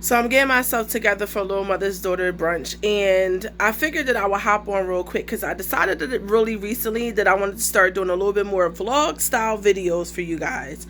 So I'm getting myself together for Little Mother's Daughter brunch, and I figured that I would hop on real quick because I decided that really recently that I wanted to start doing a little bit more vlog style videos for you guys.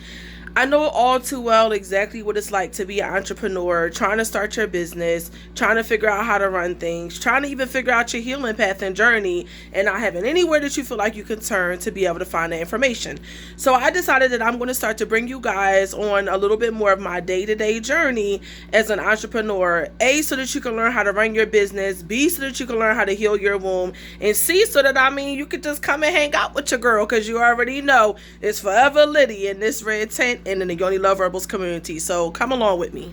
I know all too well exactly what it's like to be an entrepreneur, trying to start your business, trying to figure out how to run things, trying to even figure out your healing path and journey, and not having anywhere that you feel like you can turn to be able to find that information. So I decided that I'm going to start to bring you guys on a little bit more of my day-to-day journey as an entrepreneur. A, so that you can learn how to run your business. B, so that you can learn how to heal your womb. And C, so that you could just come and hang out with your girl, because you already know it's forever Liddy in this red tent and in the Yoni Love Herbals community. So come along with me.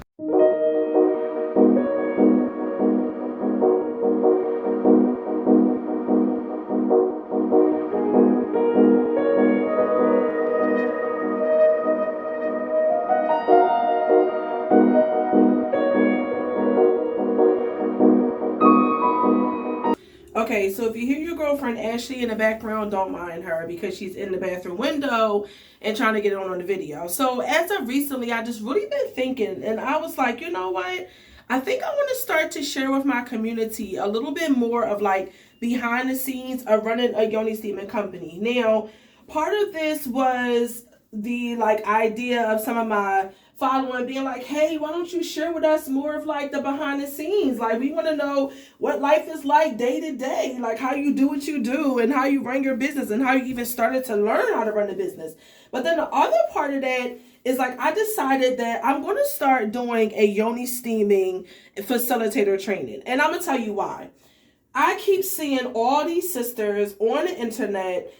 Okay, so if you hear your girlfriend Ashley in the background, don't mind her because she's in the bathroom window and trying to get on the video. So as of recently, I just really been thinking, and I was like, you know what? I think I want to start to share with my community a little bit more of like behind the scenes of running a Yoni Steaming company. Now, part of this was the like idea of some of my following being like, hey, why don't you share with us more of like the behind the scenes? Like, we want to know what life is like day to day, like how you do what you do and how you run your business and how you even started to learn how to run a business. But then the other part of that is like, I decided that I'm going to start doing a Yoni Steaming Facilitator training. And I'm going to tell you why. I keep seeing all these sisters on the internet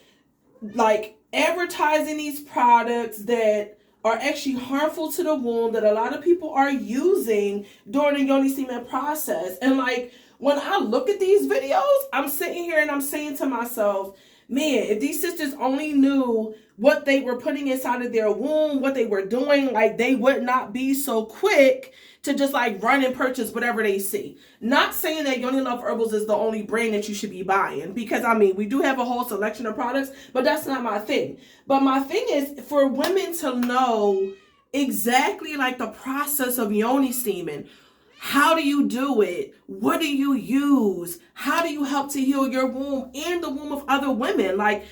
like advertising these products that are actually harmful to the womb, that a lot of people are using during the Yoni steaming process. And like, when I look at these videos, I'm sitting here and I'm saying to myself, man, if these sisters only knew what they were putting inside of their womb, what they were doing, like they would not be so quick to just like run and purchase whatever they see. Not saying that Yoni Love Herbals is the only brand that you should be buying, because I mean, we do have a whole selection of products, but that's not my thing. But my thing is for women to know exactly like the process of Yoni steaming. How do you do it? What do you use? How do you help to heal your womb and the womb of other women? Like,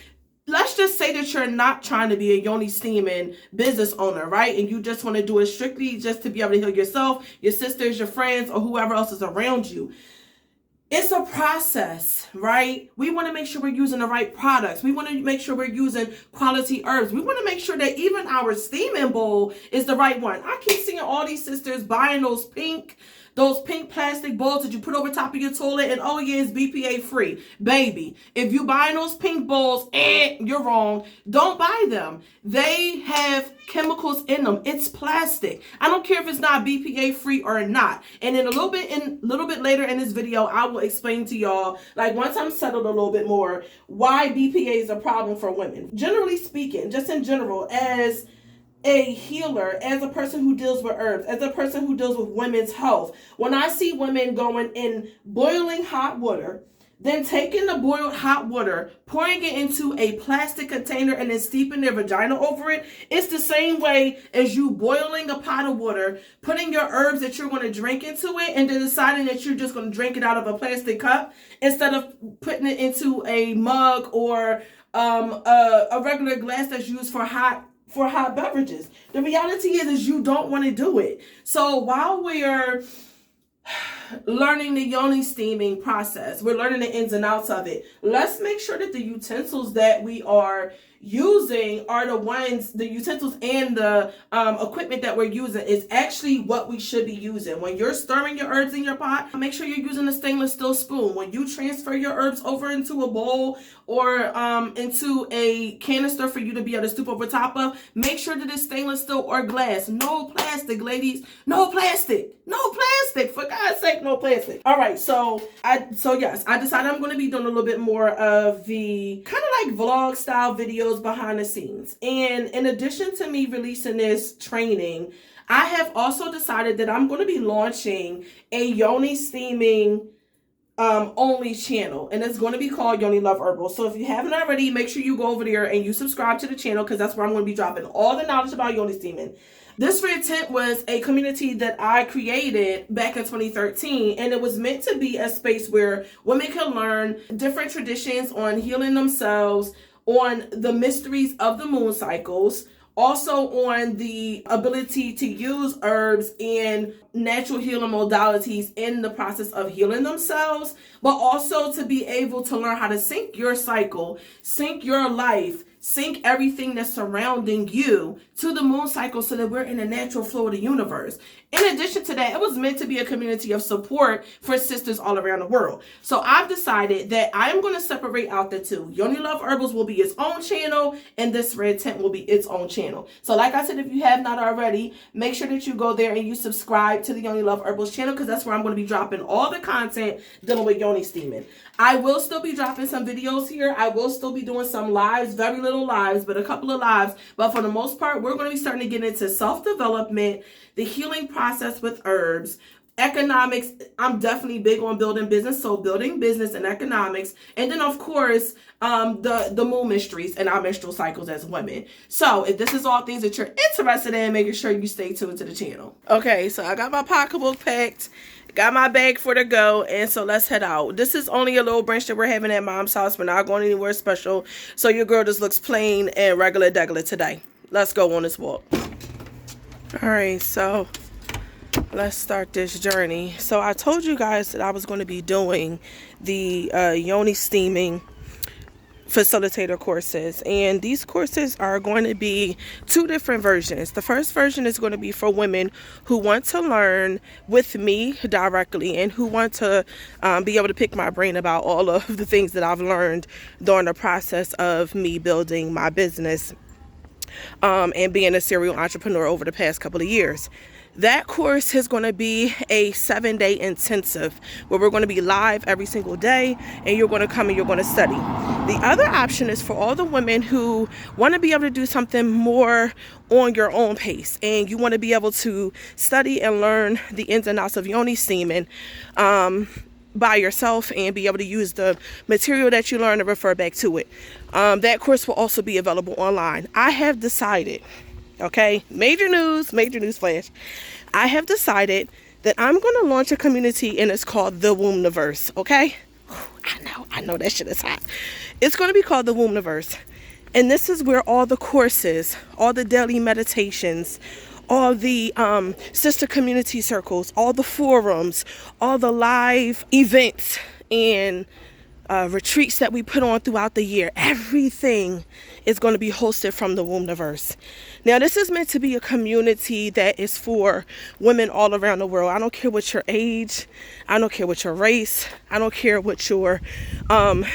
let's just say that you're not trying to be a Yoni steaming business owner, right? And you just want to do it strictly just to be able to heal yourself, your sisters, your friends, or whoever else is around you. It's a process, right? We want to make sure we're using the right products. We want to make sure we're using quality herbs. We want to make sure that even our steaming bowl is the right one. I keep seeing all these sisters buying those pink plastic bowls that you put over top of your toilet, and oh yeah, it's BPA free. Baby, if you buying those pink bowls, you're wrong. Don't buy them. They have chemicals in them. It's plastic. I don't care if it's not BPA free or not. And then a little bit later in this video, I will explain to y'all, like once I'm settled a little bit more, why BPA is a problem for women. Generally speaking, just in general, as a healer, as a person who deals with herbs, as a person who deals with women's health, when I see women going in boiling hot water, then taking the boiled hot water, pouring it into a plastic container and then steeping their vagina over it, it's the same way as you boiling a pot of water, putting your herbs that you're going to drink into it, and then deciding that you're just going to drink it out of a plastic cup instead of putting it into a mug or a regular glass that's used for hot beverages. The reality is you don't want to do it. So while we're learning the Yoni steaming process, we're learning the ins and outs of it, let's make sure that the utensils that we are using are the utensils and the equipment that we're using is actually what we should be using. When you're stirring your herbs in your pot, make sure you're using a stainless steel spoon. When you transfer your herbs over into a bowl or into a canister for you to be able to stoop over top of, make sure that it's stainless steel or glass. No plastic, ladies. No plastic. No plastic. For God's sake, no plastic. All right, so yes, I decided I'm going to be doing a little bit more of the kind of like vlog style videos behind the scenes. And in addition to me releasing this training, I have also decided that I'm going to be launching a Yoni steaming only channel, and it's going to be called Yoni Love Herbals. So if you haven't already, make sure you go over there and you subscribe to the channel, because that's where I'm going to be dropping all the knowledge about Yoni steaming. This red tent was a community that I created back in 2013, and it was meant to be a space where women can learn different traditions on healing themselves, on the mysteries of the moon cycles, also on the ability to use herbs and natural healing modalities in the process of healing themselves, but also to be able to learn how to sync your cycle, sync your life, sync everything that's surrounding you to the moon cycle so that we're in a natural flow of the universe. In addition to that, it was meant to be a community of support for sisters all around the world. So I've decided that I'm going to separate out the two. Yoni Love Herbals will be its own channel, and this red tent will be its own channel. So like I said, if you have not already, make sure that you go there and you subscribe to the Yoni Love Herbals channel, because that's where I'm going to be dropping all the content dealing with yoni steaming. I will still be dropping some videos here. I will still be doing some lives, very little lives, but a couple of lives. But for the most part, we're going to be starting to get into self-development, the healing process with herbs, economics. I'm definitely big on building business, so building business and economics, and then of course the moon mysteries and our menstrual cycles as women. So if this is all things that you're interested in, making sure you stay tuned to the channel. Okay, so I got my pocketbook packed, got my bag for the go, and so let's head out. This is only a little brunch that we're having at mom's house. We're not going anywhere special, so your girl just looks plain and regular degular today. Let's go on this walk. All right, so let's start this journey. So I told you guys that I was going to be doing the yoni steaming facilitator courses, and these courses are going to be two different versions. The first version is going to be for women who want to learn with me directly and who want to be able to pick my brain about all of the things that I've learned during the process of me building my business and being a serial entrepreneur over the past couple of years. That course is going to be a 7-day intensive where we're going to be live every single day, and you're going to come and you're going to study. The other option is for all the women who want to be able to do something more on your own pace, and you want to be able to study and learn the ins and outs of yoni steaming by yourself and be able to use the material that you learn and refer back to it. That course will also be available online. I have decided, okay, major news flash. I have decided that I'm going to launch a community, and it's called the Wombverse, okay? I know that shit is hot. It's going to be called the Wombverse. And this is where all the courses, all the daily meditations, all the sister community circles, all the forums, all the live events and retreats that we put on throughout the year, everything is going to be hosted from the Wombverse. Now, this is meant to be a community that is for women all around the world. I don't care what your age, I don't care what your race, I don't care what your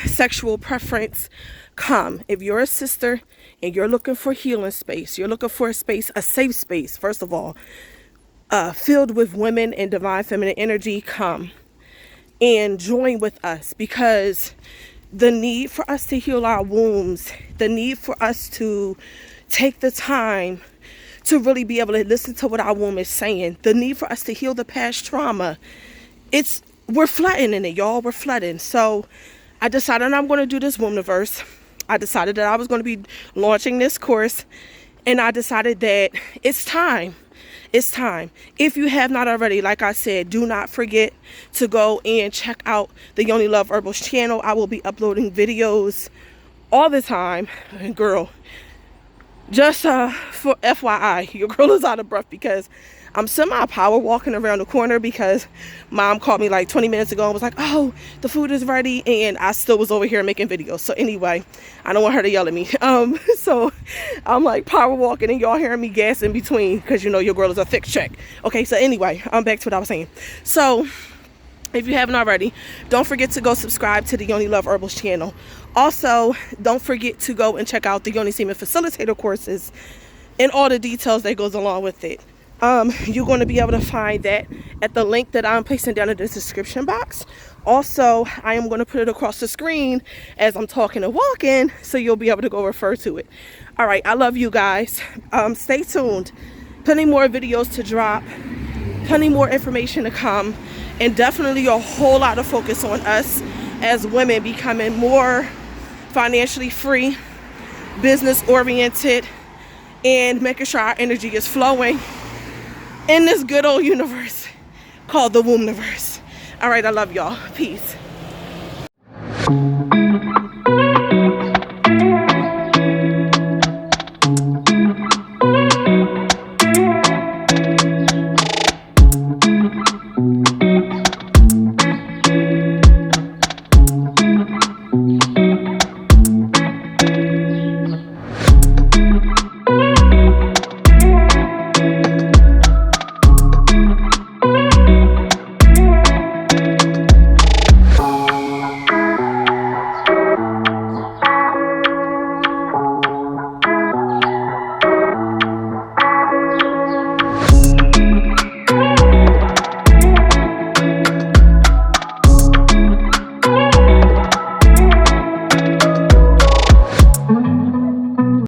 sexual preference. Come. If you're a sister and you're looking for healing space, you're looking for a space, a safe space, first of all, filled with women and divine feminine energy, come and join with us, because the need for us to heal our wombs, the need for us to take the time to really be able to listen to what our womb is saying, the need for us to heal the past trauma, we're flooding in it, y'all. We're flooding. So I decided I'm going to do this Wombverse. I decided that I was going to be launching this course, and I decided that it's time. It's time. If you have not already, like I said, do not forget to go and check out the Yoni Love Herbals channel. I will be uploading videos all the time. And girl, just for FYI, your girl is out of breath because I'm semi-power walking around the corner, because mom called me like 20 minutes ago and was like, oh, the food is ready, and I still was over here making videos. So anyway, I don't want her to yell at me. So I'm like power walking, and y'all hearing me gas in between, because you know your girl is a thick check. Okay, so anyway, I'm back to what I was saying. So if you haven't already, don't forget to go subscribe to the Yoni Love Herbals channel. Also, don't forget to go and check out the Yoni Steaming Facilitator courses and all the details that goes along with it. You're going to be able to find that at the link that I'm placing down in the description box. Also, I am going to put it across the screen as I'm talking and walking, so you'll be able to go refer to it. All right, I love you guys. Stay tuned. Plenty more videos to drop, plenty more information to come, and definitely a whole lot of focus on us as women becoming more financially free, business oriented, and making sure our energy is flowing in this good old universe called the Wombverse. All right, I love y'all. Peace.